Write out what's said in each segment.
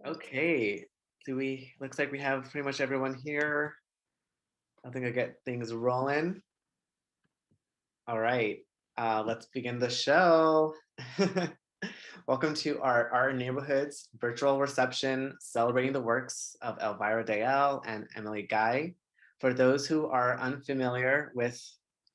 Okay, looks like we have pretty much everyone here. I think I get things rolling. All right, let's begin the show. Welcome to our Art in Neighborhoods virtual reception celebrating the works of Elvira Dayal and Emily Guy. For those who are unfamiliar with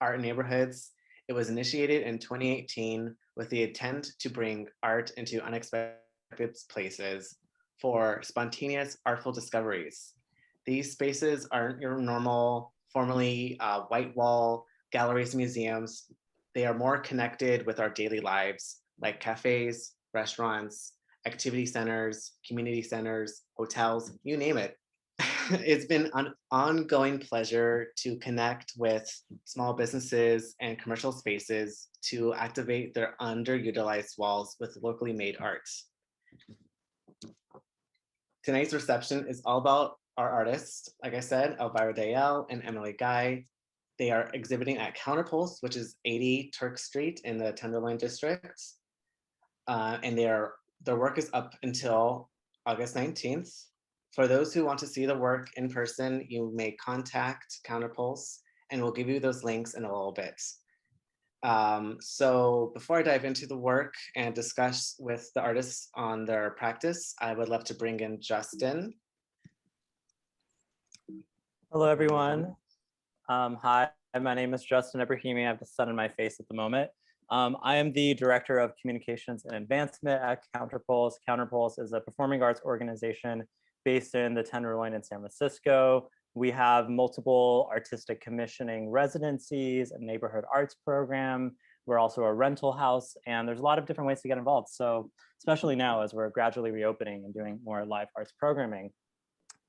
Art in Neighborhoods, it was initiated in 2018 with the intent to bring art into unexpected places for spontaneous artful discoveries. These spaces aren't your normal, formerly white wall galleries, museums. They are more connected with our daily lives, like cafes, restaurants, activity centers, community centers, hotels, you name it. It's been an ongoing pleasure to connect with small businesses and commercial spaces to activate their underutilized walls with locally made art. Tonight's reception is all about our artists, like I said, Elvira Dayal and Emily Guy. They are exhibiting at Counterpulse, which is 80 Turk Street in the Tenderloin District. And their work is up until August 19th. For those who want to see the work in person, you may contact Counterpulse and we'll give you those links in a little bit. So before I dive into the work and discuss with the artists on their practice, I would love to bring in Justin. Hello, everyone. Hi, my name is Justin Ebrahimi. I have the sun in my face at the moment. I am the Director of Communications and Advancement at Counterpulse. Counterpulse is a performing arts organization based in the Tenderloin in San Francisco. We have multiple artistic commissioning residencies, a neighborhood arts program. We're also a rental house, and there's a lot of different ways to get involved. So especially now as we're gradually reopening and doing more live arts programming.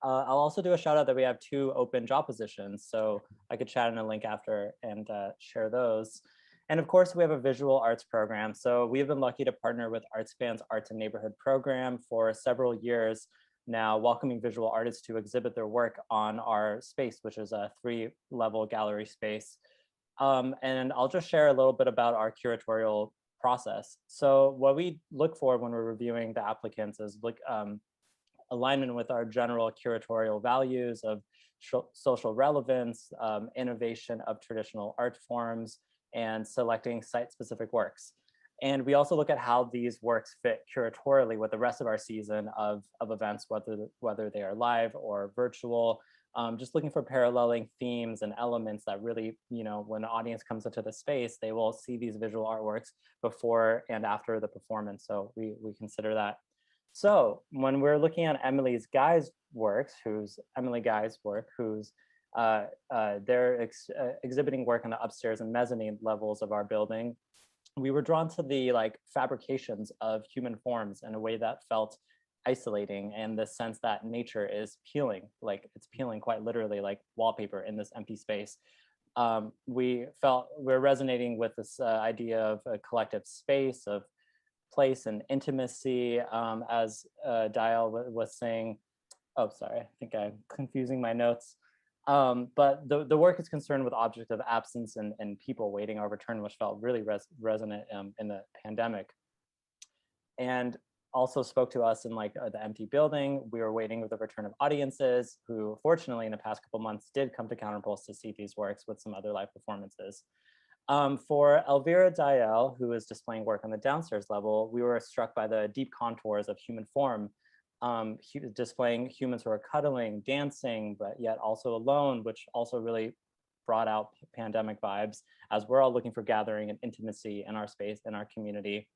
I'll also do a shout out that we have 2 open job positions. So I could chat in a link after and share those. And of course, we have a visual arts program. So we've been lucky to partner with Artspan's Arts and Neighborhood program for several years now, welcoming visual artists to exhibit their work on our space, which is a 3-level gallery space. And I'll just share a little bit about our curatorial process. So what we look for when we're reviewing the applicants is alignment with our general curatorial values of social relevance, innovation of traditional art forms, and selecting site-specific works. And we also look at how these works fit curatorially with the rest of our season of events, whether they are live or virtual, just looking for paralleling themes and elements that really, when an audience comes into the space, they will see these visual artworks before and after the performance. So we consider that. So when we're looking at Emily Guy's work, who's they're exhibiting work on the upstairs and mezzanine levels of our building, we were drawn to the fabrications of human forms in a way that felt isolating, and the sense that nature is peeling, it's peeling quite literally like wallpaper in this empty space. We're resonating with this idea of a collective space, of place and intimacy, as Dayal was saying. Oh, sorry, I think I'm confusing my notes. But the work is concerned with objects of absence and people waiting our return, which felt really resonant in the pandemic. And also spoke to us in the empty building. We were waiting with the return of audiences who, fortunately, in the past couple months did come to Counterpulse to see these works with some other live performances. For Elvira Dayal, who is displaying work on the downstairs level, we were struck by the deep contours of human form, displaying humans who are cuddling, dancing, but yet also alone, which also really brought out pandemic vibes as we're all looking for gathering and intimacy in our space, in our community.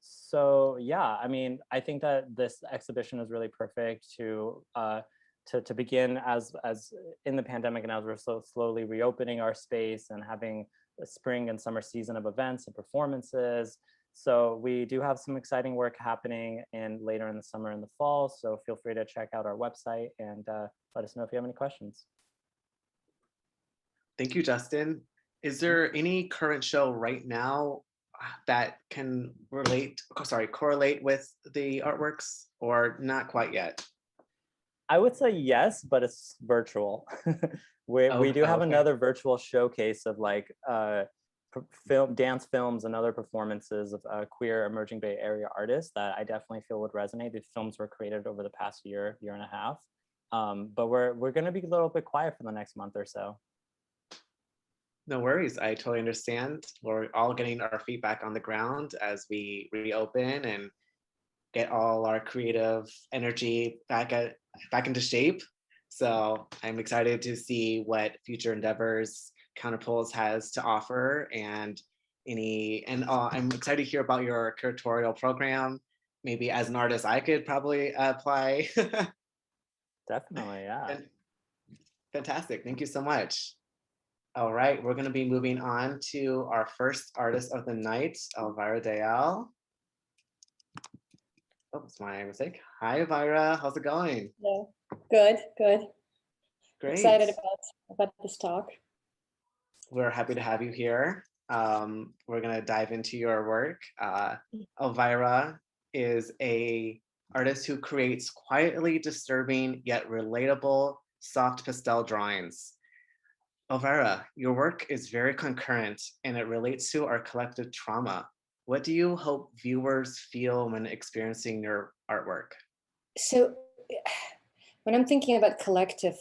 So yeah, I mean, I think that this exhibition is really perfect to begin as in the pandemic, and as we're so slowly reopening our space and having a spring and summer season of events and performances. So we do have some exciting work happening later in the summer and the fall. So feel free to check out our website and let us know if you have any questions. Thank you, Justin. Is there any current show right now that can correlate with the artworks, or not quite yet? I would say yes, but it's virtual. We do have another virtual showcase of dance films and other performances of queer emerging Bay Area artists that I definitely feel would resonate. The films were created over the past year and a half. But we're going to be a little bit quiet for the next month or so. No worries. I totally understand. We're all getting our feet back on the ground as we reopen and get all our creative energy back into shape. So I'm excited to see what future endeavors Counterpoles has to offer, and I'm excited to hear about your curatorial program. Maybe as an artist, I could probably apply. Definitely, yeah. Fantastic. Thank you so much. All right, we're going to be moving on to our first artist of the night, Elvira Dayal. Oh, it's my mistake. Hi, Elvira. How's it going? Hello. Good. Great. Excited about this talk. We're happy to have you here. We're going to dive into your work. Elvira is an artist who creates quietly disturbing yet relatable soft pastel drawings. Elvira, your work is very concurrent and it relates to our collective trauma. What do you hope viewers feel when experiencing your artwork? So when I'm thinking about collective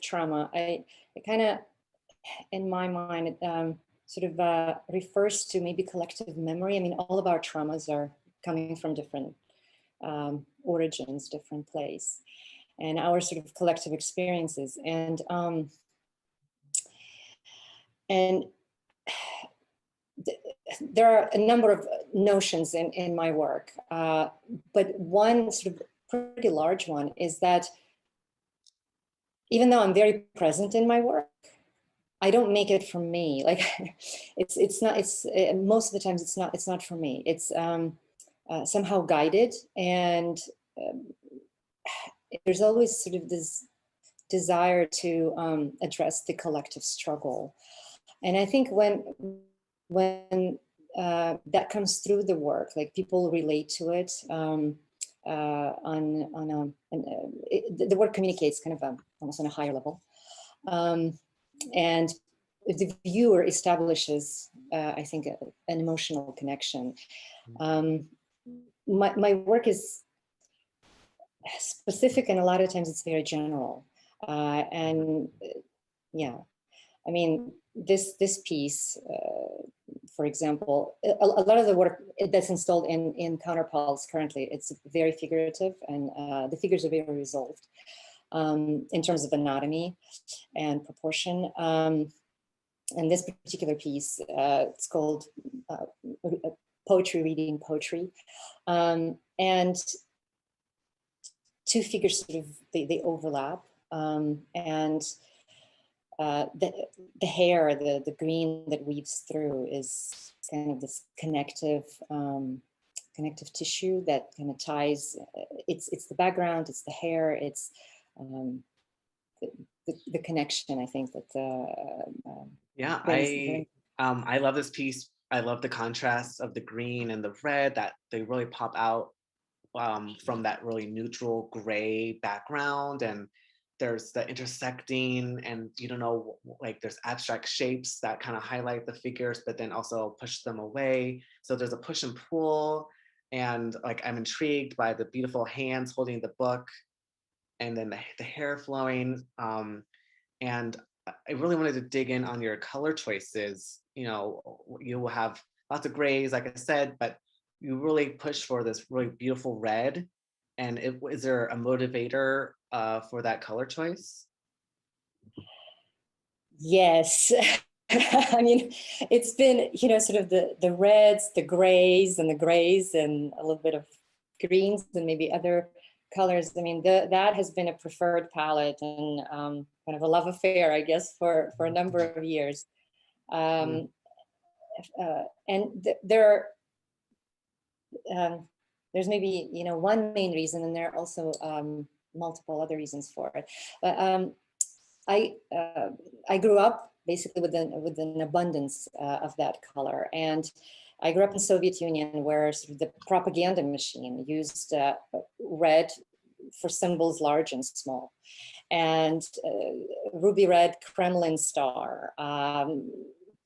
trauma, I kind of, in my mind, it sort of refers to maybe collective memory. I mean, all of our traumas are coming from different origins, different place, and our sort of collective experiences. And there are a number of notions in my work, but one sort of pretty large one is that even though I'm very present in my work, I don't make it for me. Like most of the times it's not for me. It's somehow guided, and there's always sort of this desire to address the collective struggle. And I think when that comes through the work, like people relate to it, the work communicates kind of almost on a higher level, and the viewer establishes, I think, an emotional connection. My work is specific, and a lot of times it's very general, and yeah. I mean, this piece, for example, a lot of the work that's installed in Counterpoles currently, it's very figurative, and the figures are very resolved in terms of anatomy and proportion. And this particular piece, it's called Poetry Reading Poetry. And two figures sort of, they overlap. And the hair, the green that weaves through is kind of this connective tissue that kind of ties. It's the background, it's the hair, it's the connection. I think that. Yeah, I love this piece. I love the contrast of the green and the red, that they really pop out from that really neutral gray background, and there's the intersecting, and you don't know, like there's abstract shapes that kind of highlight the figures but then also push them away. So there's a push and pull, and like I'm intrigued by the beautiful hands holding the book, and then the hair flowing. And I really wanted to dig in on your color choices. You know, you will have lots of grays, like I said, but you really push for this really beautiful red. And is there a motivator for that color choice? Yes. I mean, it's been, you know, sort of the reds, the grays, and a little bit of greens and maybe other colors. I mean, that has been a preferred palette and kind of a love affair, I guess, for a number of years. And there's maybe, you know, one main reason, and there are also multiple other reasons for it. But I grew up basically with an abundance of that color, and I grew up in Soviet Union, where sort of the propaganda machine used red for symbols large and small, and ruby red Kremlin star,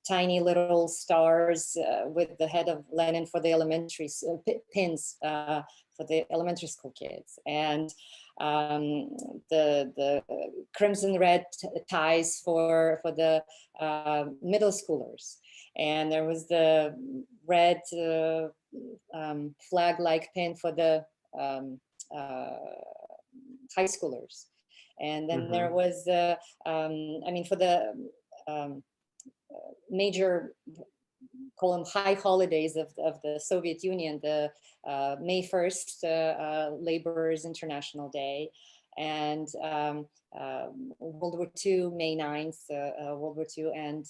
tiny little stars with the head of Lenin for the elementary pins for the elementary school kids, and the crimson red ties for the middle schoolers, and there was the red flag-like pin for the high schoolers, and then there was I mean, for the major, call them high holidays of the Soviet Union, the May 1st, Laborers International Day, and World War II, May 9th, World War II, and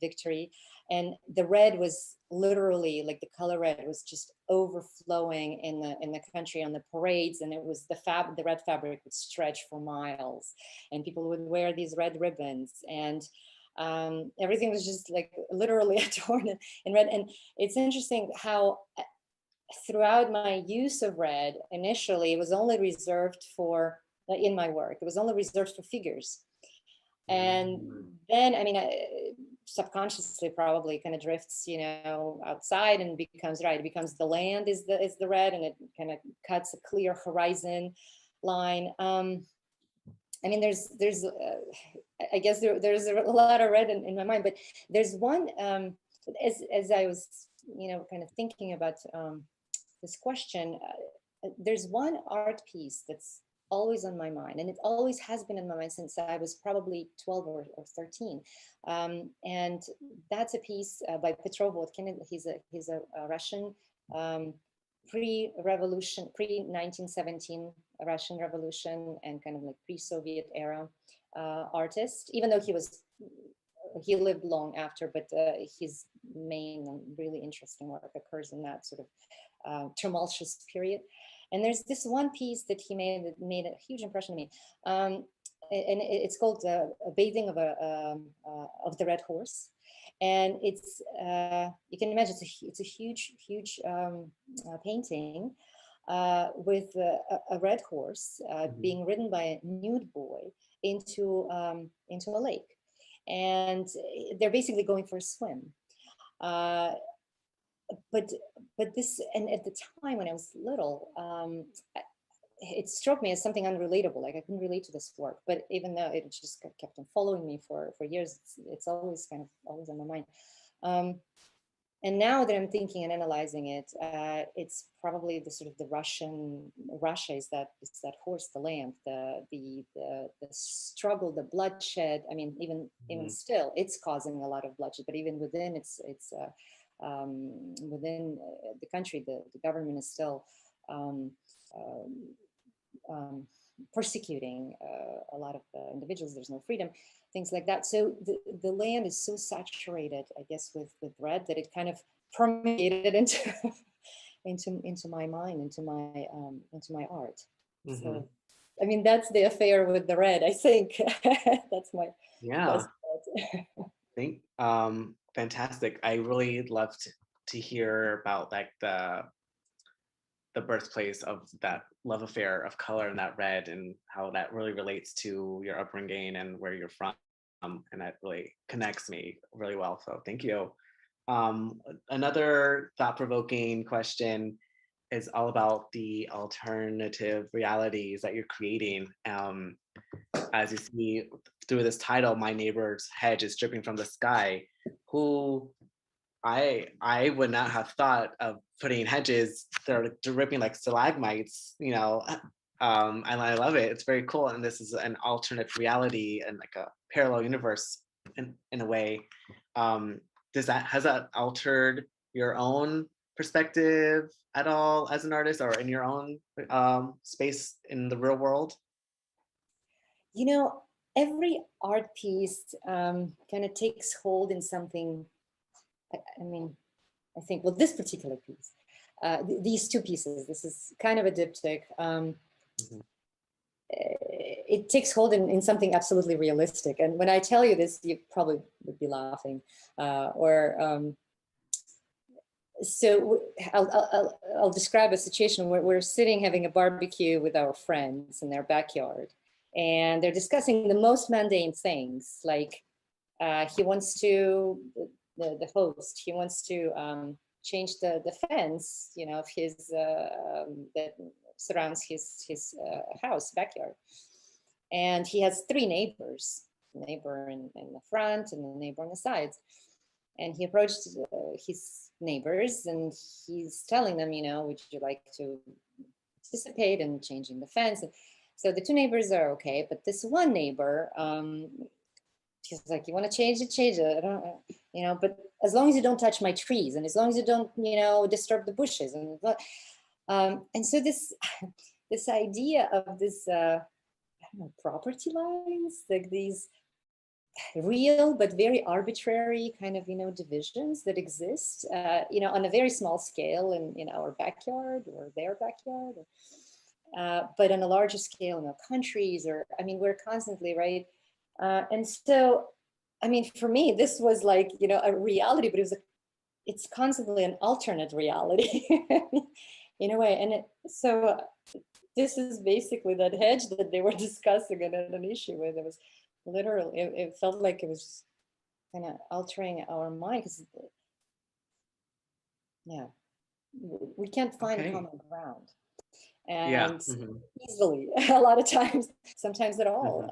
victory. And the red was literally, like the color red was just overflowing in the country on the parades, and it was the red fabric would stretch for miles, and people would wear these red ribbons, and everything was just like literally adorned in red. And it's interesting how throughout my use of red, initially it was only reserved for, in my work, it was only reserved for figures. And then, I mean, subconsciously probably kind of drifts, you know, outside and becomes, right, it becomes the land is the red, and it kind of cuts a clear horizon line. I mean, there's I guess there's a lot of red in my mind, but there's one, as I was, you know, kind of thinking about this question, there's one art piece that's always on my mind, and it always has been in my mind since I was probably 12 or 13. And that's a piece by Petrov Vodkin. He's a Russian pre-revolution, pre-1917 Russian Revolution, and kind of like pre-Soviet era artist, even though he lived long after, but his main and really interesting work occurs in that sort of tumultuous period. And there's this one piece that he made that made a huge impression on me. And it's called A Bathing of the Red Horse. And it's, you can imagine, it's a huge painting with a red horse being ridden by a nude boy into a lake. And they're basically going for a swim. But this, and at the time when I was little, it struck me as something unrelatable. Like I couldn't relate to this work, but even though it just kept on following me for years, it's always kind of always on my mind. And now that I'm thinking and analyzing it, it's probably the sort of the Russia is that horse, the lamb, the struggle, the bloodshed. I mean, even still, it's causing a lot of bloodshed. But even within within the country, the government is still persecuting a lot of individuals. There's no freedom, things like that. So the land is so saturated, I guess, with red that it kind of permeated into my mind, into my art. So, I mean, that's the affair with the red, I think. That's my best thought. Fantastic. I really loved to hear about like the birthplace of that love affair of color and that red, and how that really relates to your upbringing and where you're from. And that really connects me really well. So thank you. Another thought-provoking question is all about the alternative realities that you're creating. As you see through this title, My Neighbor's Hedge is Dripping from the Sky, who I would not have thought of putting hedges that are dripping like stalagmites, you know, and I love it. It's very cool. And this is an alternate reality and like a parallel universe in a way. Has that altered your own perspective at all as an artist, or in your own space in the real world? You know, every art piece kind of takes hold in something. I mean, I think, well, this particular piece, these two pieces, this is kind of a diptych. It takes hold in something absolutely realistic. And when I tell you this, you probably would be laughing. So I'll describe a situation where we're sitting having a barbecue with our friends in their backyard. And they're discussing the most mundane things, like he wants to, the host, he wants to change the fence, of his, that surrounds his house, backyard. And he has three neighbors, neighbor in the front and the neighbor on the sides. And he approached his neighbors and he's telling them, would you like to participate in changing the fence? And so the two neighbors are okay, but this one neighbor, he's like, you want to change it, change it. I don't, but as long as you don't touch my trees and as long as you don't, disturb the bushes. And so this idea of this, property lines, like these real but very arbitrary kind of divisions that exist on a very small scale in our backyard or their backyard, but on a larger scale in our countries, or we're constantly, right, and so for me this was like a reality, but it's constantly an alternate reality in a way. And so this is basically that hedge that they were discussing and an issue with. It was literally, it felt like it was kind of altering our mind, because we can't find Okay. common ground, Yeah. and Mhm. easily a lot of times, sometimes at all.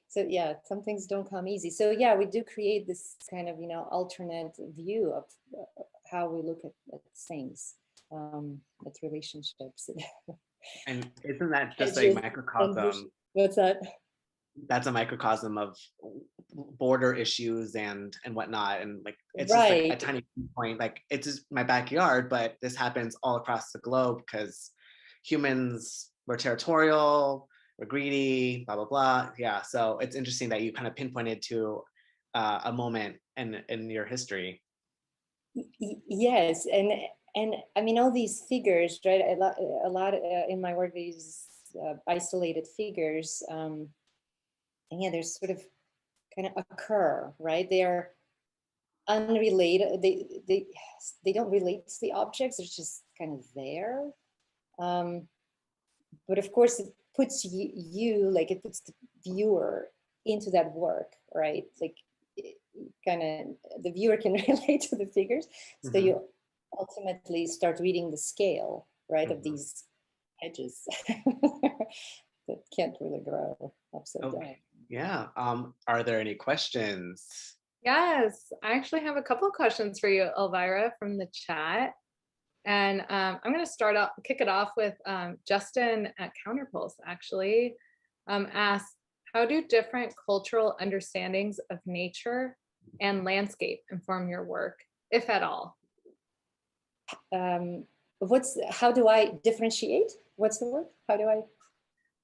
So some things don't come easy. So we do create this kind of alternate view of how we look at things, at relationships. And isn't that just a Edges and microcosm? what's that? That's a microcosm of border issues and whatnot, and like it's just like a Right. tiny point. Like it's just my backyard, but this happens all across the globe because humans were territorial, we're greedy, blah blah blah. Yeah, so it's interesting that you kind of pinpointed to a moment in your history. Yes, and all these figures, right? A lot in my work, these isolated figures, and they're sort of kind of occur, right? They are unrelated. They don't relate to the objects. They're just kind of there. But of course, it puts you like it puts the viewer into that work, right? Like kind of the viewer can relate to the figures, so Mhm, you ultimately start reading the scale, right, of mhm. these hedges that can't really grow upside down. Okay, yeah. Are there any questions? Yes, I actually have a couple of questions for you, Elvira, from the chat. And I'm going to kick it off with Justin at Counterpulse, actually. Asked, how do different cultural understandings of nature and landscape inform your work, if at all? How do I differentiate? What's the word?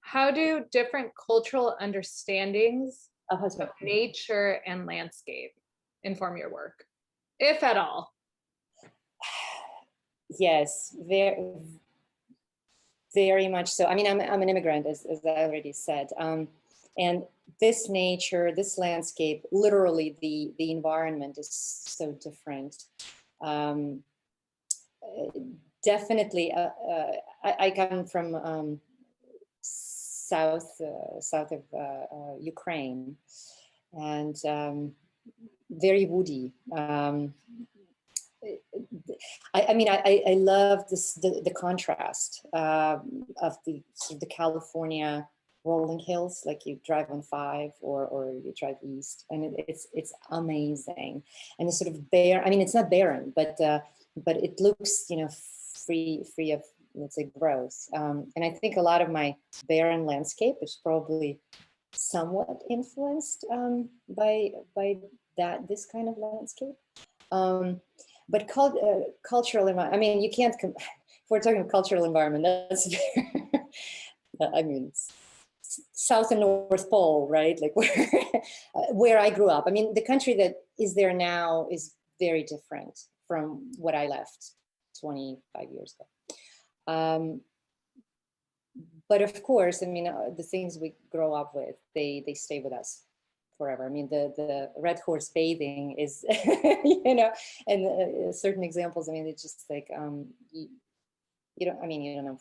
How do different cultural understandings How's of that? nature and landscape inform your work, if at all? Yes, very, very much so. I'm an immigrant, as I already said, and this nature, this landscape, literally the environment is so different. Definitely, I come from south of Ukraine, and very woody. I love this the contrast of the sort of the California rolling hills, like you drive on 5 or you drive east, and it's amazing. And it's sort of bare. It's not barren, but it looks free of, let's say, growth. And I think a lot of my barren landscape is probably somewhat influenced by this kind of landscape. But cultural environment, you can't, if we're talking cultural environment, that's South and North Pole, right? Like where I grew up. The country that is there now is very different from what I left 25 years ago. But of course, the things we grow up with, they stay with us forever. The red horse bathing is, and certain examples. It's just like you don't want to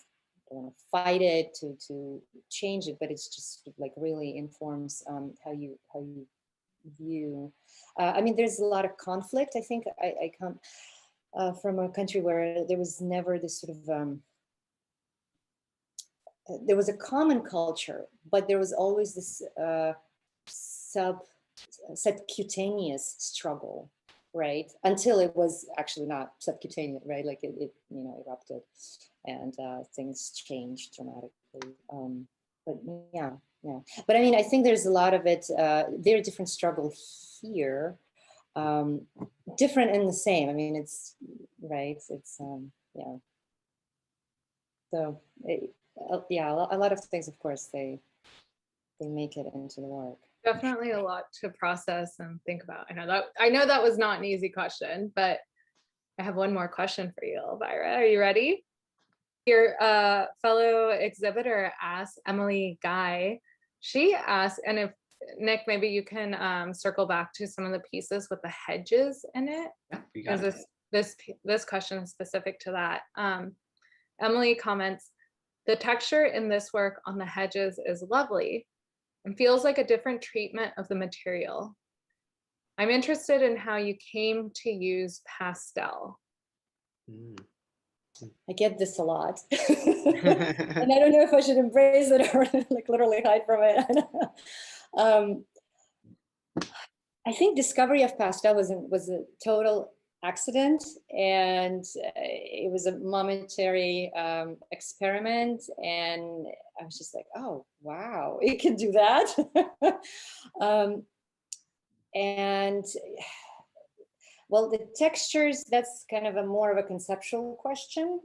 fight it to change it, but it's just like really informs how you view. I mean, there's a lot of conflict. I think I come from a country where there was never this sort of there was a common culture, but there was always this subcutaneous struggle, right? Until it was actually not subcutaneous, right? Like it erupted, and things changed dramatically. But yeah. But I mean, I think there's a lot of it, very different struggle here, different and the same. I mean, it's right. It's yeah. So yeah, a lot of things, of course, they make it into the work. Definitely a lot to process and think about. I know that was not an easy question, but I have one more question for you, Elvira. Are you ready? Your fellow exhibitor asked, Emily Guy, she asked, and if Nick, maybe you can circle back to some of the pieces with the hedges in it. Yeah, you got it. Because this question is specific to that. Emily comments, the texture in this work on the hedges is lovely and feels like a different treatment of the material. I'm interested in how you came to use pastel. I get this a lot. And I don't know if I should embrace it or like literally hide from it. I think discovery of pastel was a total accident, and it was a momentary experiment, and I was just like, oh wow, it can do that. And well, the textures, that's kind of a more of a conceptual question,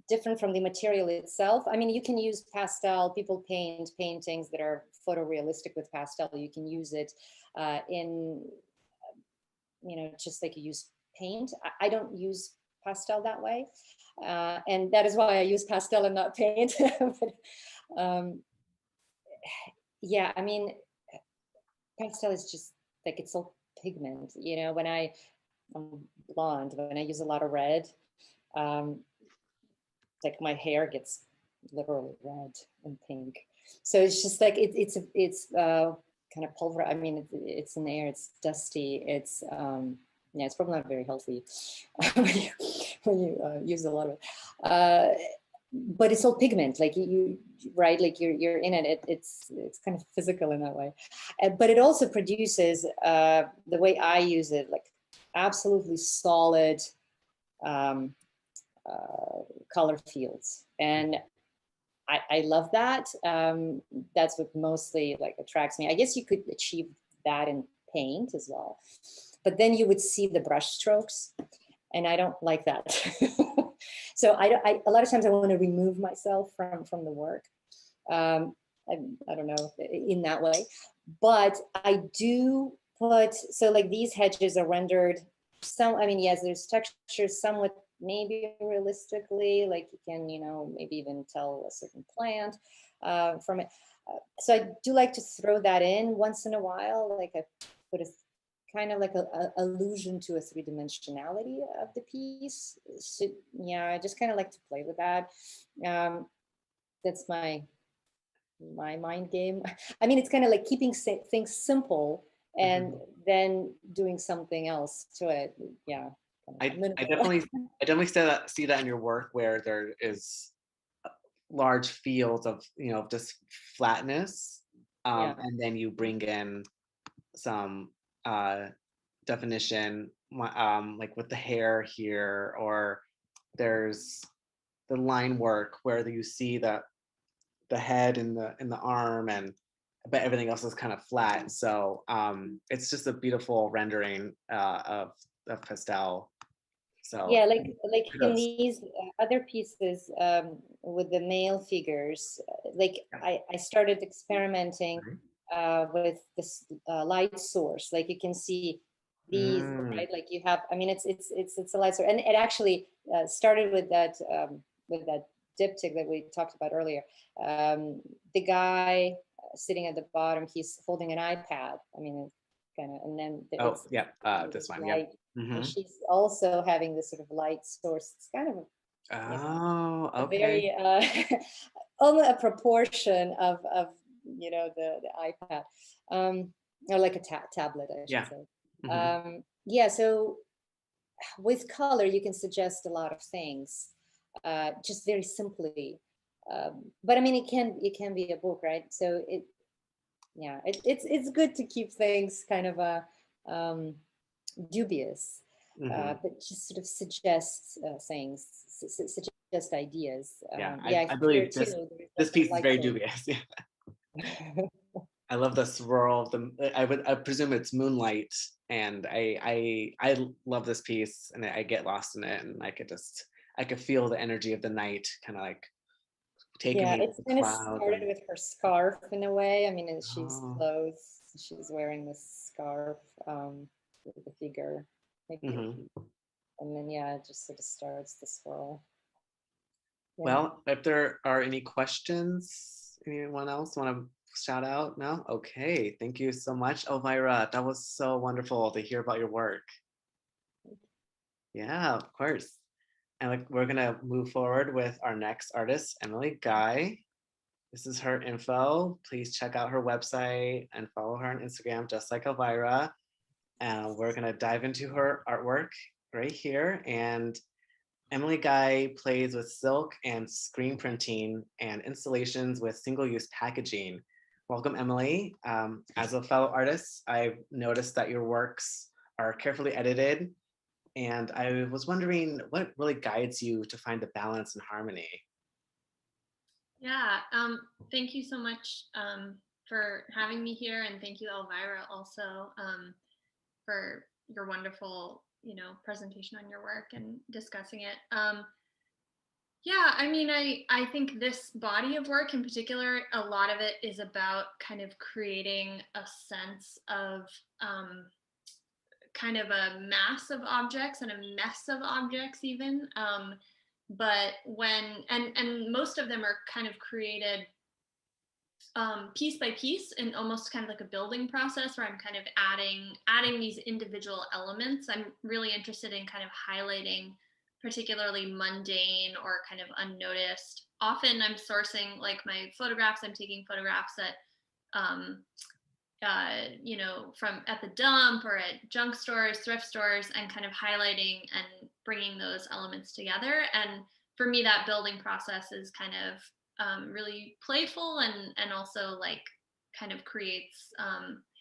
different from the material itself. I mean, you can use pastel, people paint paintings that are photorealistic with pastel. You can use it in, just like you use paint. I don't use pastel that way. And that is why I use pastel and not paint. But, yeah, I mean, pastel is just like, it's all pigment, when I'm blonde, when I use a lot of red, like my hair gets literally red and pink. So it's just like it's kind of pulver. I mean, it's in the air. It's dusty. It's yeah, it's probably not very healthy when you use a lot of it. But it's all pigment, like you right, like you're in it. It's kind of physical in that way, but it also produces the way I use it, like absolutely solid color fields, and I love that. That's what mostly like attracts me. I guess you could achieve that in paint as well, but then you would see the brush strokes, and I don't like that. So I a lot of times I want to remove myself from the work. I don't know in that way, but I do put, so like these hedges are rendered some, I mean, yes, there's textures somewhat maybe realistically, like you can, maybe even tell a certain plant from it. So I do like to throw that in once in a while, like I put a kind of like a allusion to a three-dimensionality of the piece. So, yeah, I just kind of like to play with that. That's my mind game. I mean, it's kind of like keeping things simple and then doing something else to it. Yeah. I definitely see that in your work, where there is large fields of just flatness, and then you bring in some definition, like with the hair here, or there's the line work where you see the head and the arm, but everything else is kind of flat. So it's just a beautiful rendering of pastel. So yeah, like in these other pieces with the male figures, like I started experimenting with this light source. Like you can see these, right? Like you have, I mean, it's a light source, and it actually started with that diptych that we talked about earlier. The guy sitting at the bottom, he's holding an iPad. I mean, kind of, and then this one, yeah. And she's also having this sort of light source. It's kind of okay. Very almost a proportion of the iPad. or like a tablet, I should Yeah. say. Mhm. Yeah, so with color, you can suggest a lot of things, just very simply. But I mean, it can be a book, right? So yeah, it's good to keep things kind of um, dubious, Mhm. but just sort of suggest things, suggest ideas. Yeah, Yeah, I here believe too, there's like this a piece is light very bulb. dubious. Yeah. I love the swirl of the I presume it's moonlight, and I love this piece, and I get lost in it, and I could feel the energy of the night kind of like taking Yeah, me to it's the kind of clouds started and with her scarf in a way. I mean, and she's oh. clothes. She's wearing this scarf with the figure, maybe, Mhm. and then yeah, it just sort of starts the swirl. Yeah. Well, if there are any questions, anyone else want to shout out? No? Okay. Thank you so much, Elvira. That was so wonderful to hear about your work. Yeah, of course. And like we're gonna move forward with our next artist, Emily Guy. This is her info. Please check out her website and follow her on Instagram, just like Elvira. We're gonna dive into her artwork right here. And Emily Guy plays with silk and screen printing and installations with single-use packaging. Welcome, Emily. As a fellow artist, I've noticed that your works are carefully edited, and I was wondering what really guides you to find the balance and harmony. Yeah, thank you so much for having me here, and thank you, Elvira, also for your wonderful, presentation on your work and discussing it. Yeah, I mean, I think this body of work in particular, a lot of it is about kind of creating a sense of kind of a mass of objects and a mess of objects even. But and most of them are kind of created piece by piece and almost kind of like a building process where I'm kind of adding these individual elements. I'm really interested in kind of highlighting particularly mundane or kind of unnoticed. Often I'm sourcing like my photographs, I'm taking photographs that um, from at the dump or at junk stores, thrift stores, and kind of highlighting and bringing those elements together. And for me, that building process is kind of really playful and also like kind of creates.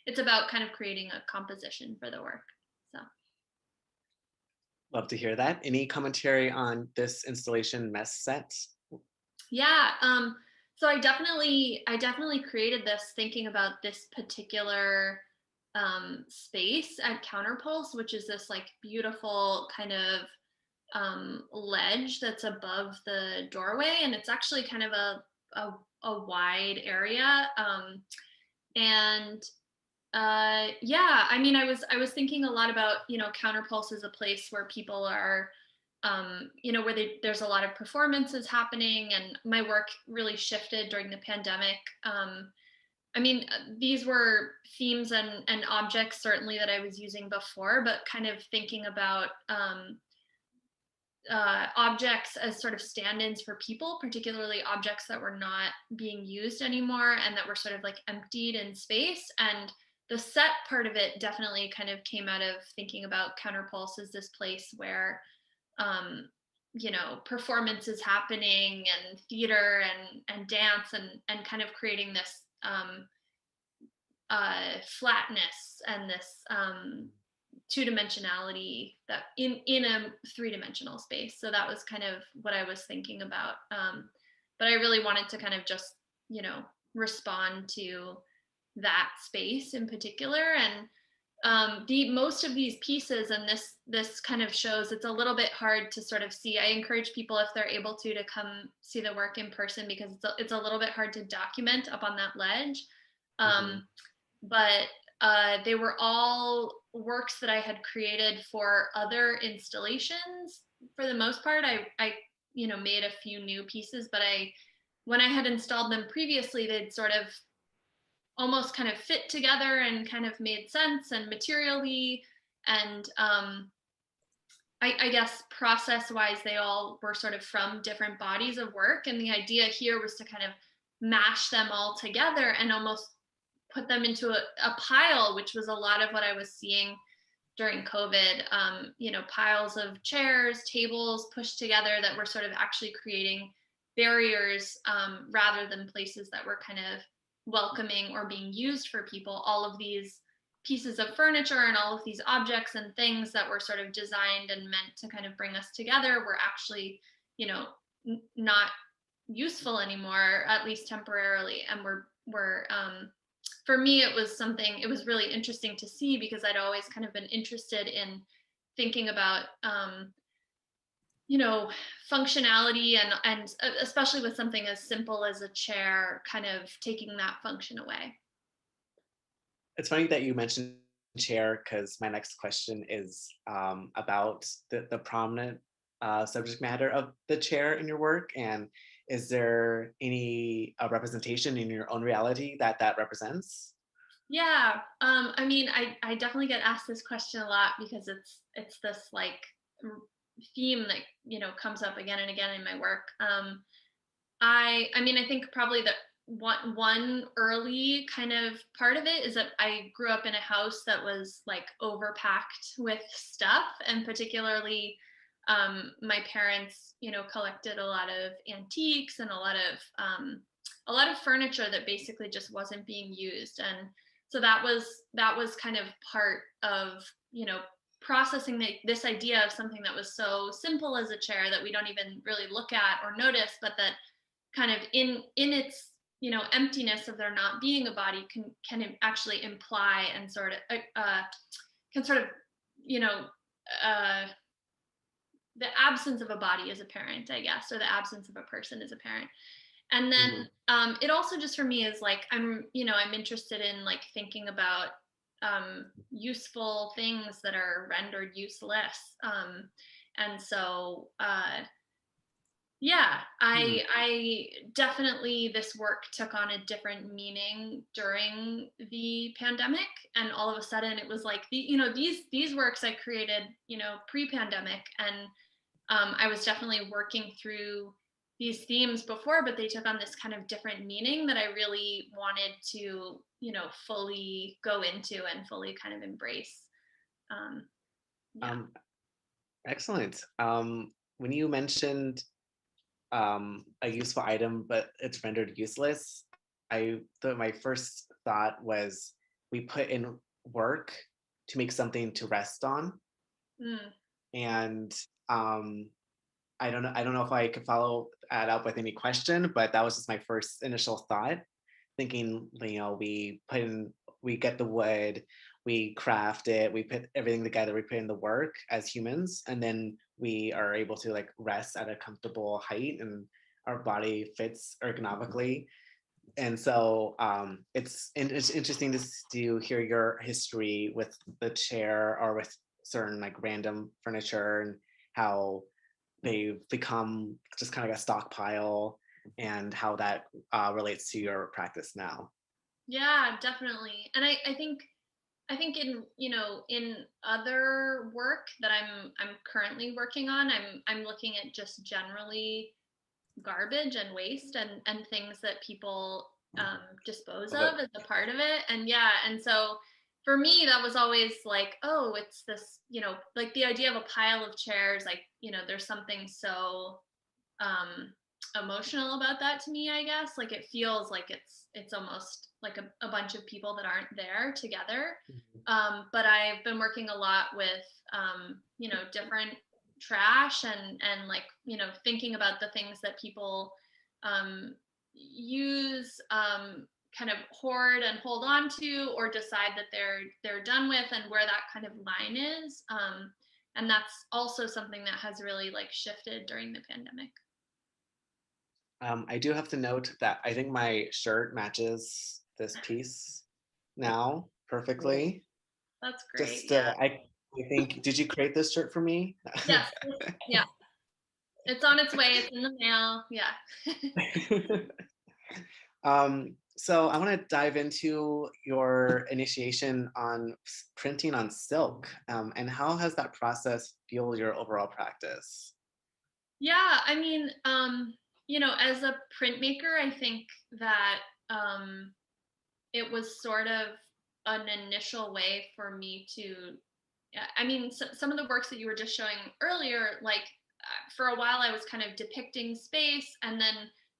It's about kind of creating a composition for the work. So. Love to hear that. Any commentary on this installation mess set? Yeah. So I definitely created this thinking about this particular space at Counterpulse, which is this like beautiful kind of ledge that's above the doorway, and it's actually kind of a wide area. And yeah, I mean, I was thinking a lot about, Counterpulse is a place where people are where there's a lot of performances happening, and my work really shifted during the pandemic. I mean, these were themes and objects certainly that I was using before, but kind of thinking about objects as sort of stand-ins for people, particularly objects that were not being used anymore and that were sort of like emptied in space. And the set part of it definitely kind of came out of thinking about Counterpulse as this place where um, performance is happening and theater and dance and kind of creating this flatness and this two-dimensionality that in a three-dimensional space. So that was kind of what I was thinking about. But I really wanted to kind of just, respond to that space in particular. And the most of these pieces, and this kind of shows, it's a little bit hard to sort of see. I encourage people, if they're able to come see the work in person, because it's a little bit hard to document up on that ledge. But they were all works that I had created for other installations. For the most part, I made a few new pieces, but when I had installed them previously, they'd sort of almost kind of fit together and kind of made sense and materially, and I guess process wise, they all were sort of from different bodies of work. And the idea here was to kind of mash them all together and almost put them into a pile, which was a lot of what I was seeing during COVID. Piles of chairs, tables pushed together that were sort of actually creating barriers rather than places that were kind of welcoming or being used for people. All of these pieces of furniture and all of these objects and things that were sort of designed and meant to kind of bring us together were actually, not useful anymore, at least temporarily. And were for me, it was really interesting to see, because I'd always kind of been interested in thinking about functionality and especially with something as simple as a chair, kind of taking that function away. It's funny that you mentioned chair, because my next question is about the prominent subject matter of the chair in your work. And is there any representation in your own reality that represents? Yeah, I definitely get asked this question a lot, because it's this like theme that comes up again and again in my work. I think probably that one early kind of part of it is that I grew up in a house that was like overpacked with stuff, and particularly my parents collected a lot of antiques and a lot of furniture that basically just wasn't being used. And so that was kind of part of processing this idea of something that was so simple as a chair that we don't even really look at or notice, but that kind of in its emptiness of there not being a body can actually imply and sort of the absence of a body is apparent, I guess, or the absence of a person is apparent. And then it also just for me is like I'm interested in like thinking about useful things that are rendered useless. And so I definitely, this work took on a different meaning during the pandemic, and all of a sudden it was like these works I created pre-pandemic, and I was definitely working through these themes before, but they took on this kind of different meaning that I really wanted to fully go into and fully kind of embrace. Excellent. When you mentioned a useful item, but it's rendered useless, my first thought was we put in work to make something to rest on. And I don't know if I could follow that up with any question, but that was just my first initial thought, thinking, we get the wood, we craft it, we put everything together, we put in the work as humans, and then we are able to like rest at a comfortable height and our body fits ergonomically. And so it's interesting to hear your history with the chair or with certain like random furniture, and how they've become just kind of like a stockpile, and how that relates to your practice now. Yeah, definitely. And I think in in other work that I'm currently working on, I'm looking at just generally garbage and waste and things that people dispose of as a part of it. And so for me that was always like, oh, it's this like the idea of a pile of chairs, like there's something so emotional about that to me, I guess. Like it feels like it's almost like a bunch of people that aren't there together. But I've been working a lot with different trash and like thinking about the things that people use, kind of hoard and hold on to, or decide that they're done with, and where that kind of line is. And that's also something that has really like shifted during the pandemic. I do have to note that I think my shirt matches this piece now perfectly. That's great. Just Yeah. I think, did you create this shirt for me? Yes. Yeah. It's on its way. It's in the mail. Yeah. So I want to dive into your initiation on printing on silk, and how has that process fueled your overall practice? Yeah, I mean, as a printmaker, I think that it was sort of an initial way for me to, I mean, some of the works that you were just showing earlier, like for a while I was kind of depicting space, and then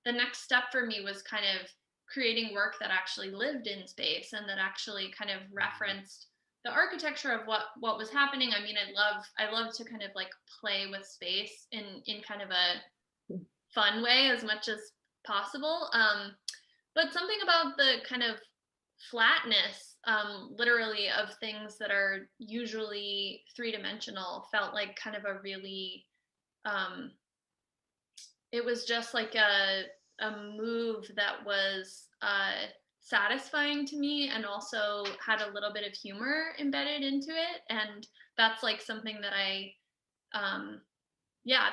the next step for me was kind of creating work that actually lived in space and that actually kind of referenced the architecture of what was happening. I mean, I love to kind of like play with space in kind of a fun way as much as possible. But something about the kind of flatness, literally, of things that are usually three-dimensional felt like kind of a really, it was just like a move that was satisfying to me, and also had a little bit of humor embedded into it. And that's like something that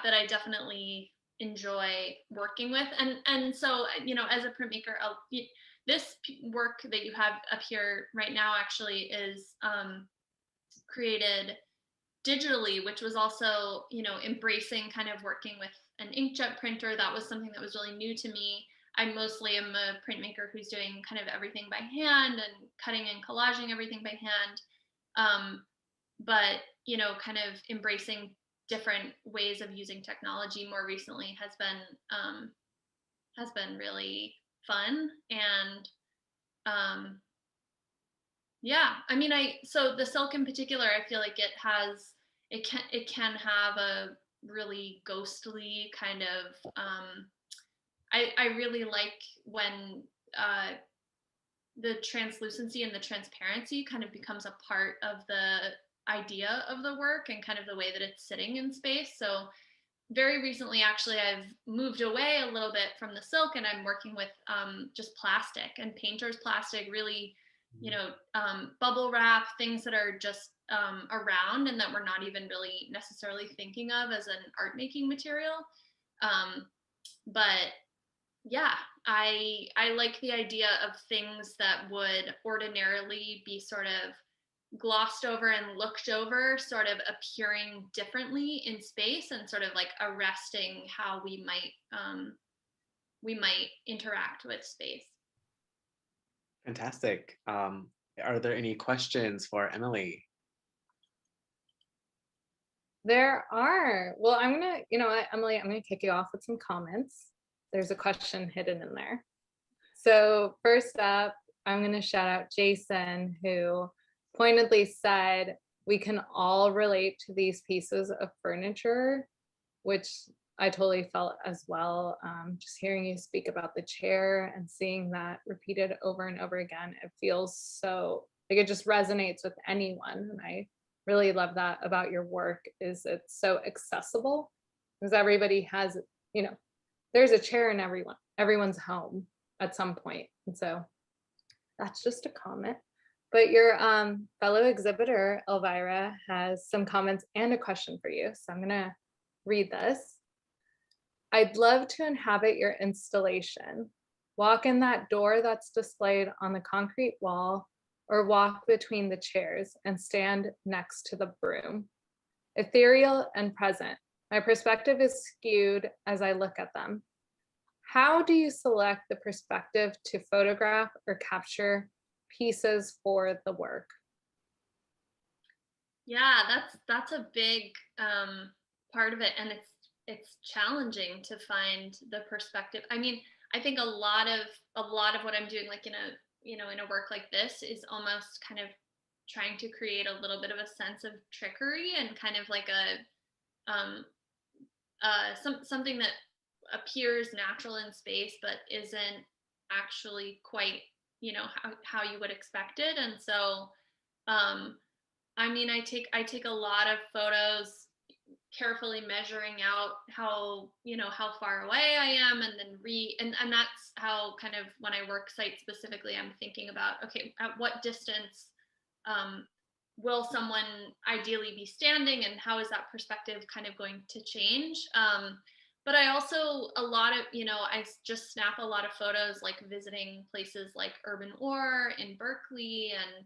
that I definitely enjoy working with. And so, you know, as a printmaker, this work that you have up here right now actually is created digitally, which was also, you know, embracing kind of working with an inkjet printer. That was something that was really new to me. I mostly am a printmaker who's doing kind of everything by hand and cutting and collaging everything by hand. But, you know, kind of embracing different ways of using technology more recently has been really fun. And yeah, I mean, so the silk in particular, I feel like it can have a really ghostly kind of, I really like when the translucency and the transparency kind of becomes a part of the idea of the work and kind of the way that it's sitting in space. So very recently, actually, I've moved away a little bit from the silk, and I'm working with just plastic and painter's plastic, really, you know, bubble wrap, things that are just around and that we're not even really necessarily thinking of as an art making material. But yeah, I like the idea of things that would ordinarily be sort of glossed over and looked over sort of appearing differently in space, and sort of like arresting how we might interact with space. Fantastic. Are there any questions for Emily? There are. Well, I'm gonna, you know what, Emily, I'm gonna kick you off with some comments. There's a question hidden in there. So first up, I'm gonna shout out Jason, who pointedly said we can all relate to these pieces of furniture, which I totally felt as well. Just hearing you speak about the chair and seeing that repeated over and over again, it feels so like it just resonates with anyone. And I really love that about your work, is it's so accessible, because everybody has, you know, there's a chair in everyone's home at some point. And so that's just a comment. But your fellow exhibitor, Elvira, has some comments and a question for you. So I'm gonna read this. I'd love to inhabit your installation. Walk in that door that's displayed on the concrete wall, or walk between the chairs and stand next to the broom. Ethereal and present. My perspective is skewed as I look at them. How do you select the perspective to photograph or capture pieces for the work? Yeah, that's a big part of it, and it's challenging to find the perspective. I mean, I think a lot of what I'm doing, like in a work like this, is almost kind of trying to create a little bit of a sense of trickery, and kind of like something that appears natural in space but isn't actually quite, you know, how you would expect it. And so I mean, I take a lot of photos, carefully measuring out how far away I am, and then and that's how, kind of, when I work site specifically, I'm thinking about, okay, at what distance will someone ideally be standing, and how is that perspective kind of going to change? But I also, I just snap a lot of photos, like visiting places like Urban Ore in Berkeley, and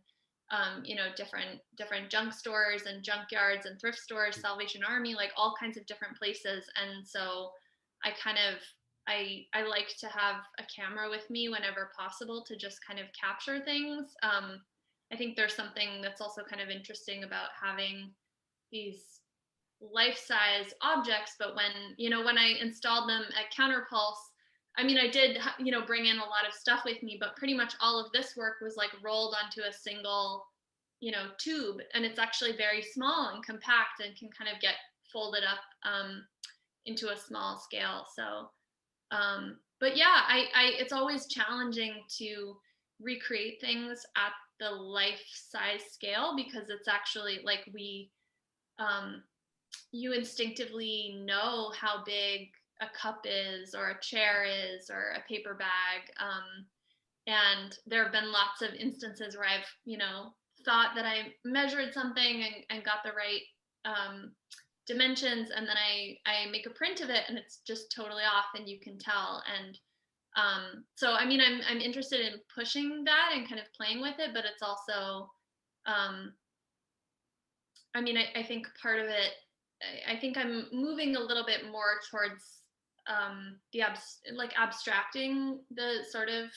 different junk stores and junkyards and thrift stores, Salvation Army, like all kinds of different places. And so I kind of I like to have a camera with me whenever possible to just kind of capture things. I think there's something that's also kind of interesting about having these life-size objects, but when I installed them at Counterpulse, I mean, I did, bring in a lot of stuff with me, but pretty much all of this work was like rolled onto a single, tube, and it's actually very small and compact and can kind of get folded up into a small scale. So, but yeah, it's always challenging to recreate things at the life-size scale, because it's actually like you instinctively know how big a cup is or a chair is or a paper bag. And there have been lots of instances where I've, thought that I measured something and got the right dimensions, and then I make a print of it and it's just totally off and you can tell. And so, I mean, I'm interested in pushing that and kind of playing with it, but it's also, I mean, I think part of it, I think I'm moving a little bit more towards like abstracting the sort of,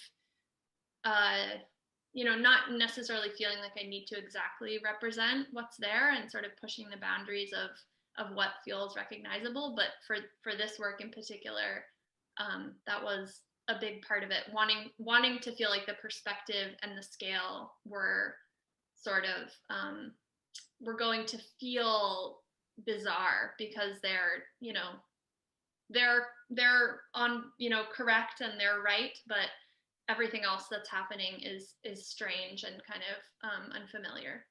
not necessarily feeling like I need to exactly represent what's there, and sort of pushing the boundaries of what feels recognizable. But for this work in particular, that was a big part of it, wanting to feel like the perspective and the scale were sort of, we're going to feel bizarre because they're on, correct, and they're right, but everything else that's happening is strange and kind of unfamiliar.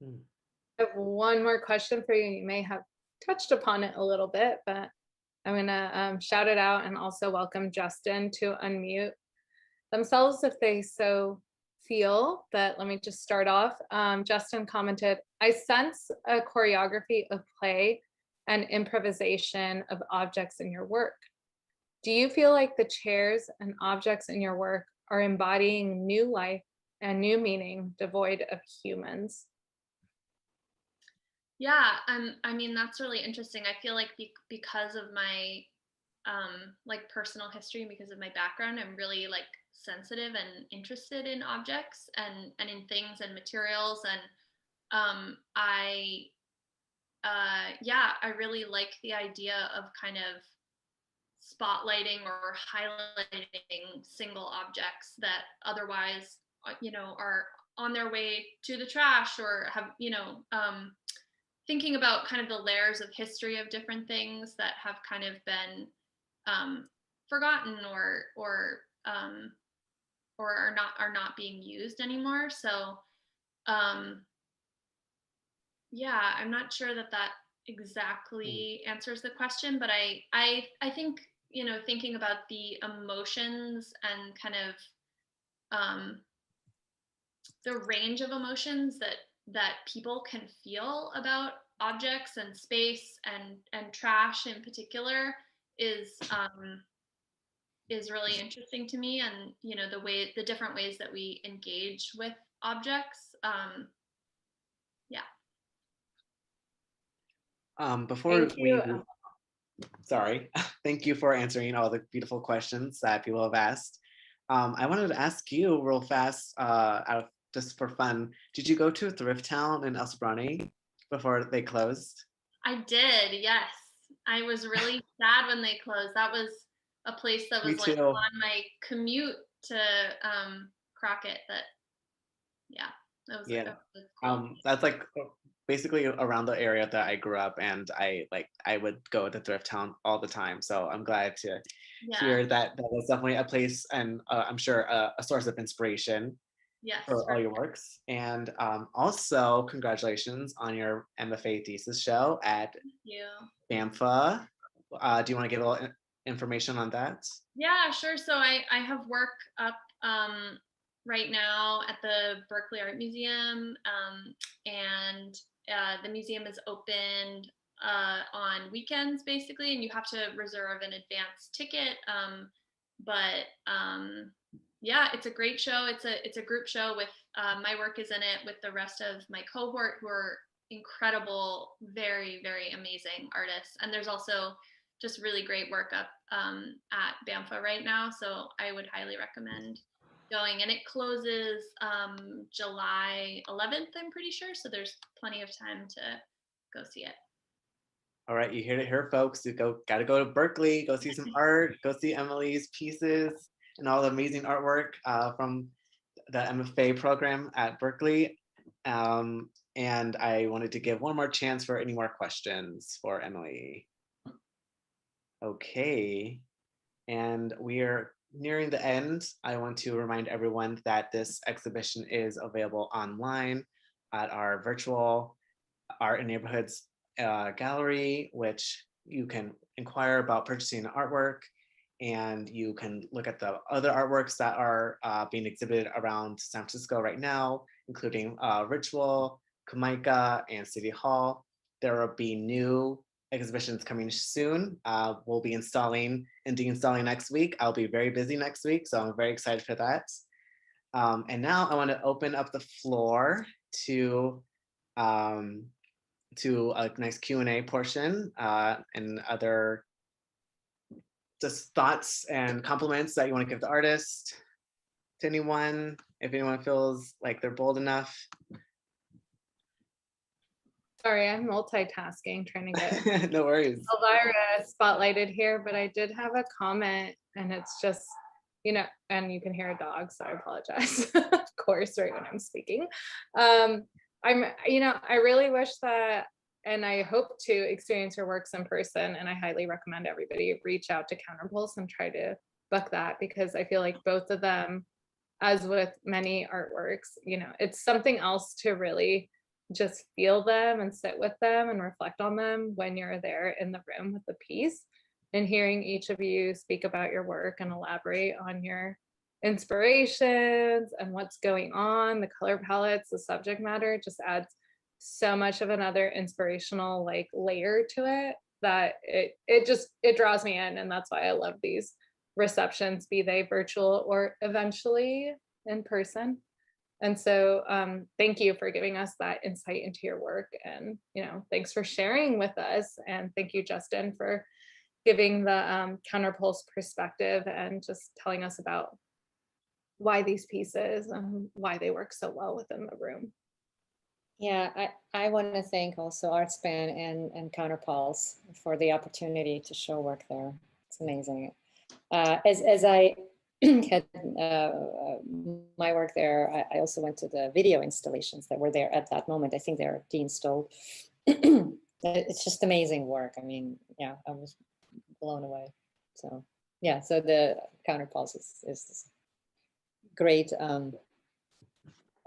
I have one more question for you. You may have touched upon it a little bit, but I'm gonna shout it out and also welcome Justin to unmute themselves if they so feel. But let me just start off. Justin commented, I sense a choreography of play and improvisation of objects in your work. Do you feel like the chairs and objects in your work are embodying new life and new meaning devoid of humans? Yeah, I mean, that's really interesting. I feel like because of my like personal history and because of my background, I'm really like sensitive and interested in objects and in things and materials. And I really like the idea of kind of spotlighting or highlighting single objects that otherwise, are on their way to the trash, or have, thinking about kind of the layers of history of different things that have kind of been forgotten or are not being used anymore. So yeah, I'm not sure that exactly answers the question, but I think, thinking about the emotions and kind of the range of emotions that people can feel about objects and space and trash in particular is really interesting to me. And the different ways that we engage with objects. Yeah. Before Thank we you. sorry, thank you for answering all the beautiful questions that people have asked. I wanted to ask you real fast, just for fun, did you go to a thrift town in El Sobrante before they closed? I did, yes. I was really sad when they closed. That was a place that Me was like too. on my commute to Crockett. That was Yeah. a cool. That's like basically around the area that I grew up, and I would go to thrift town all the time. So I'm glad to Yeah, hear that that was definitely a place, and I'm sure a source of inspiration yes, for for all your sure. works. And also congratulations on your MFA thesis show at Thank you. BAMFA. Do you want to give a little information on that? Yeah, sure. So I have work up right now at the Berkeley Art Museum, and the museum is opened on weekends basically, and you have to reserve an advance ticket. But yeah, it's a great show. It's a group show with my work is in it with the rest of my cohort, who are incredible, very, very amazing artists. And there's also just really great work up at BAMFA right now. So I would highly recommend going. And it closes July 11th, I'm pretty sure. So there's plenty of time to go see it. All right, you hear it here, folks. You gotta go to Berkeley, go see some art, go see Emily's pieces and all the amazing artwork from the MFA program at Berkeley. And I wanted to give one more chance for any more questions for Emily. Okay, and we are nearing the end. I want to remind everyone that this exhibition is available online at our virtual Art in Neighborhoods gallery, which you can inquire about purchasing artwork, and you can look at the other artworks that are being exhibited around San Francisco right now, including Ritual, Kamaika, and City Hall. There will be new exhibitions coming soon. We'll be installing and deinstalling next week. I'll be very busy next week, so I'm very excited for that. And now I want to open up the floor to a nice Q&A portion and other just thoughts and compliments that you want to give the artist to anyone, if anyone feels like they're bold enough. Sorry, I'm multitasking, trying to get No worries. Elvira spotlighted here, but I did have a comment, and it's just, and you can hear a dog, so I apologize, of course, right when I'm speaking. I really wish that, and I hope to experience your works in person, and I highly recommend everybody reach out to Counterpulse and try to book that, because I feel like both of them, as with many artworks, it's something else to really just feel them and sit with them and reflect on them when you're there in the room with the piece, and hearing each of you speak about your work and elaborate on your inspirations and what's going on, the color palettes, the subject matter just adds so much of another inspirational layer to it that it draws me in. And that's why I love these receptions, be they virtual or eventually in person. And so thank you for giving us that insight into your work, and thanks for sharing with us, and thank you, Justin, for giving the Counterpulse perspective and just telling us about why these pieces and why they work so well within the room. Yeah, I want to thank also Artspan and Counterpulse for the opportunity to show work there. It's amazing. As I had my work there, I also went to the video installations that were there at that moment. I think they're deinstalled. It's just amazing work. I mean, yeah, I was blown away. So yeah, so the Counterpulse is great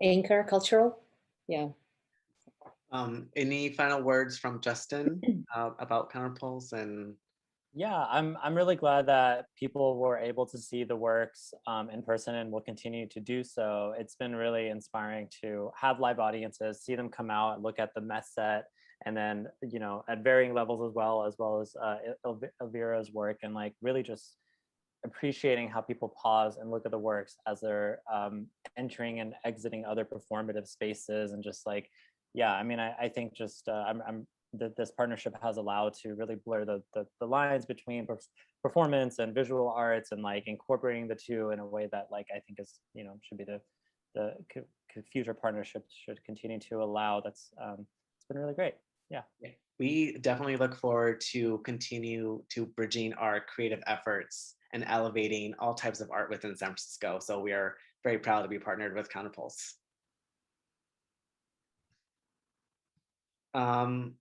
anchor, cultural. Yeah. Any final words from Justin about Counterpulse? And yeah, I'm really glad that people were able to see the works in person and will continue to do so. It's been really inspiring to have live audiences, see them come out and look at the mess set, and then at varying levels as well as Elvira's work, and really just appreciating how people pause and look at the works as they're entering and exiting other performative spaces, and just yeah, I mean, I think just that this partnership has allowed to really blur the lines between performance and visual arts, and incorporating the two in a way that I think is should be the future partnerships should continue to allow. That's it's been really great. Yeah. We definitely look forward to continue to bridging our creative efforts and elevating all types of art within San Francisco. So we are very proud to be partnered with Counterpulse.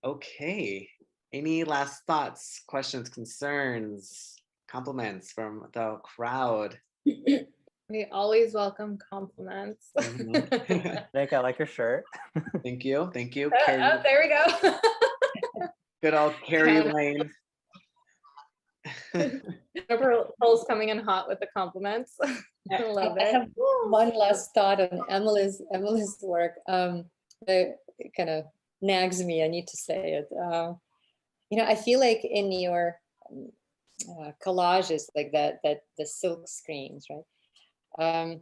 Okay, any last thoughts, questions, concerns, compliments from the crowd? We always welcome compliments. Nick, I like your shirt. Thank you. Oh, there we go. Good old Carrie Lane. Counterpulse coming in hot with the compliments. I love I it. have one last thought on Emily's work. It kind of nags me. I need to say it. I feel like in your collages, like the silk screens, right?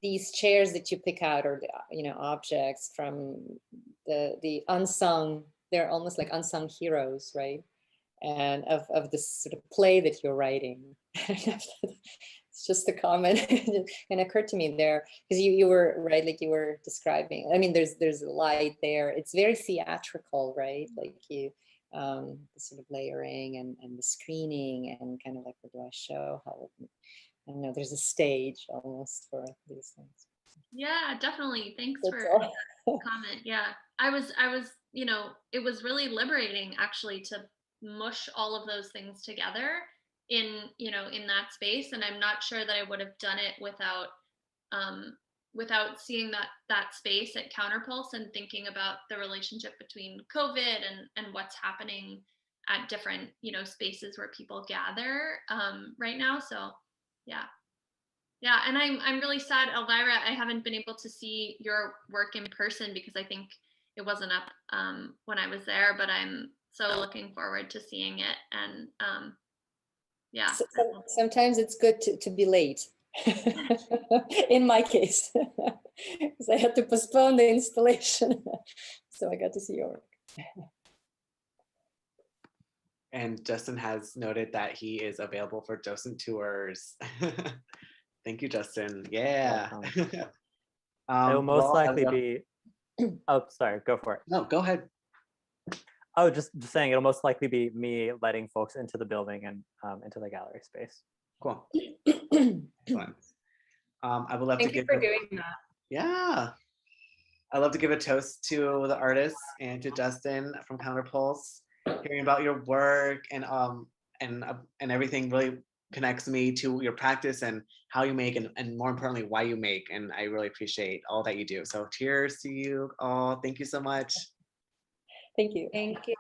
These chairs that you pick out, or the objects from the unsung. They're almost like unsung heroes, right? and of this sort of play that you're writing. It's just a comment and occurred to me there because you were right, like you were describing. I mean, there's a light there. It's very theatrical, right? Like you, the sort of layering and the screening and kind of like, what do I show? How, I don't know, there's a stage almost for these things. Yeah, definitely. Thanks That's for all. the comment. Yeah. I was, you know, it was really liberating actually to mush all of those things together in, you know, in that space. And I'm not sure that I would have done it without seeing that space at Counterpulse and thinking about the relationship between COVID and what's happening at different, you know, spaces where people gather right now. So yeah. Yeah, and I'm really sad, Elvira, I haven't been able to see your work in person because I think it wasn't up when I was there, but I'm so looking forward to seeing it. And yeah. Sometimes it's good to be late. In my case, because I had to postpone the installation. So I got to see your work. And Justin has noted that he is available for docent tours. Thank you, Justin. Yeah. It will most well, I likely love- be. Oh, sorry. Go for it. No, go ahead. Oh, just saying, it'll most likely be me letting folks into the building and into the gallery space. Cool. Excellent. I would love Thank to you give for a- doing that. Yeah. I'd love to give a toast to the artists and to Justin from Counterpulse. Hearing about your work and everything really connects me to your practice and how you make and more importantly why you make, and I really appreciate all that you do. So cheers to you all. Thank you so much. Thank you. Thank you.